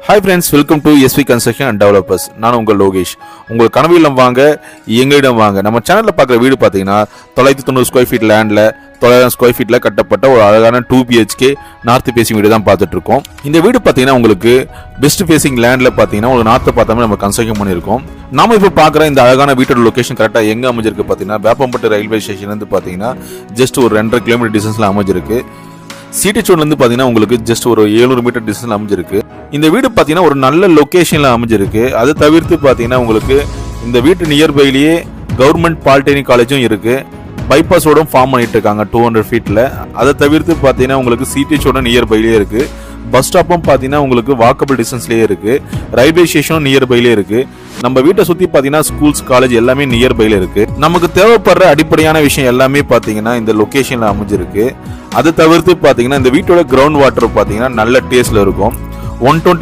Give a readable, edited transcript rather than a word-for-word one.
Hi friends, welcome to SV Construction and Developers. நான் உங்கள் லோகேஷ். உங்கள் கனவு இல்லம் வாங்க எங்களிடம் வாங்க. நம்ம சேனல்ல பார்க்குற வீடு பார்த்தீங்கன்னா 990 ஸ்கொயர் ஃபீட் லேண்டில் 900 ஸ்கொயர் ஃபீட்டில் கட்டப்பட்ட ஒரு அழகான 2 BHK நார்த் ஃபேசிங் வீடு தான் பார்த்துட்டு இருக்கோம். இந்த வீடு பார்த்தீங்கன்னா உங்களுக்கு பெஸ்ட் ஃபேசிங் லேண்டில் பார்த்தீங்கன்னா உங்களுக்கு நார்த்தை பார்த்தாமே நம்ம கன்ஸ்ட்ரக்ஷன் பண்ணியிருக்கோம். நாம இப்போ பார்க்குற இந்த அழகான வீட்டோட லொகேஷன் கரெக்டாக எங்கே அமைஞ்சிருக்கு பார்த்தீங்கன்னா வேப்பம்பட்டு ரயில்வே ஸ்டேஷன்லேருந்து பார்த்தீங்கன்னா ஜஸ்ட் ஒரு 2.5 கிலோமீட்டர் டிஸ்டன்ஸில் அமைஞ்சிருக்கு. சிடிச்சோன்லேருந்து பார்த்தீங்கன்னா உங்களுக்கு ஜஸ்ட் ஒரு 700 மீட்டர் டிஸ்டன்ஸில் அமைஞ்சிருக்கு. இந்த வீடு பார்த்தீங்கன்னா ஒரு நல்ல லொக்கேஷனில் அமைஞ்சிருக்கு. அதை தவிர்த்து பார்த்தீங்கன்னா உங்களுக்கு இந்த வீட்டு நியர்பைலேயே கவர்மெண்ட் பாலிடெக்னிக் காலேஜும் இருக்குது. பைபாஸோடும் ஃபார்ம் பண்ணிட்டு இருக்காங்க 200 ஃபீட்டில். அதை தவிர்த்து பார்த்தீங்கன்னா உங்களுக்கு சிடிச்சோட நியர்பைலேயே இருக்குது. பஸ் ஸ்டாப்பும் பார்த்தீங்கன்னா உங்களுக்கு வாக்கபிள் டிஸ்டன்ஸ்லேயே இருக்குது. ரயில்வே ஸ்டேஷனும் நியர்பைலேயே இருக்குது. நம்ம வீட்டை சுற்றி பார்த்தீங்கன்னா ஸ்கூல்ஸ் காலேஜ் எல்லாமே நியர்பைல இருக்குது. நமக்கு தேவைப்படுற அடிப்படையான விஷயம் எல்லாமே பார்த்தீங்கன்னா இந்த லொக்கேஷனில் அமைஞ்சிருக்கு. அதை தவிர்த்து பார்த்தீங்கன்னா இந்த வீட்டோட கிரவுண்ட் வாட்டர் பார்த்தீங்கன்னா நல்ல டேஸ்ட்ல இருக்கும். 120